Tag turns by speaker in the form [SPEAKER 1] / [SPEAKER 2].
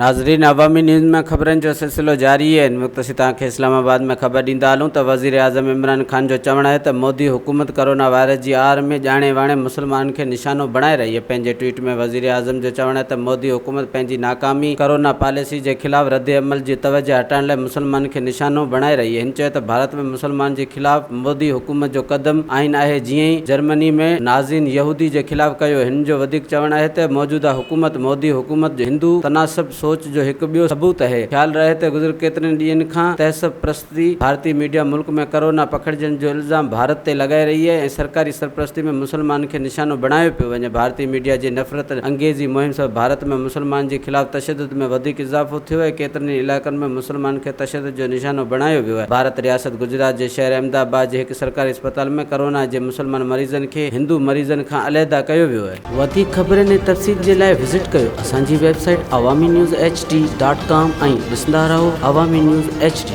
[SPEAKER 1] नाज़रीन, अवामी न्यूज़ में ख़बरनि जो सिलसिलो जारी है। इन वक़्त असीं तव्हांखे इस्लामाबाद में ख़बर ॾींदा हलूं त वज़ीर आज़म इमरान ख़ान जो चवणु आहे त मोदी हुकूमत कोरोना वायरस जी आड़ में ॼाणे वाणे मुसलमाननि खे निशानो बणाए रही है। पंहिंजे ट्वीट में वज़ीर आज़म जो चवणु आहे त मोदी हुकूमत पंहिंजी नाकामी कोरोना पॉलिसी जे ख़िलाफ़ रद्द अमल जी तवजह हटाइण लाइ मुसलमाननि खे निशानो बणाए रही है। हिन चयो त भारत में मुसलमान जे ख़िलाफ़ मोदी हुकूमत जो क़दम आइन आहे, जीअं ई जर्मनी में नाज़ीन यहूदी जे ख़िलाफ़ कयो। हिन जो वधीक चवणु आहे त मौजूदा हुकूमत मोदी हुकूमत हिंदू तनासब सोच जो हिकु ॿियो सबूत है। ख्याल रहे त गुज़िर केतिरनि ॾींहंनि खां तहसब परस्ती भारतीय मीडिया मुल्क में कोरोना पकड़जण जो इल्ज़ाम भारत ते लॻाए रही है ऐं सरकारी सरपरस्ती में मुसलमान खे निशानो बणायो पियो वञे। भारतीय मीडिया जी नफ़रत अंगेज़ी मुहिम सां भारत में मुसलमान जे ख़िलाफ़ तशद्दुद में वधीक इज़ाफ़ो थियो है। केतिरनि इलाइक़नि में मुसलमान खे तशद्दुद जो निशानो बणायो वियो आहे। भारत रियासत गुजरात जे शहर अहमदाबाद जे हिकु सरकारी अस्पताल में कोरोना जे मुसलमान मरीज़नि खे हिंदू मरीज़नि खां अलहदा कयो वियो आहे। वधीक ख़बरनि ऐं तफ़सील जे लाइ विज़िट कयो असांजी वेबसाइट awami news hd.com ऐं ॾिसंदा रहो अवामी न्यूज़ HD।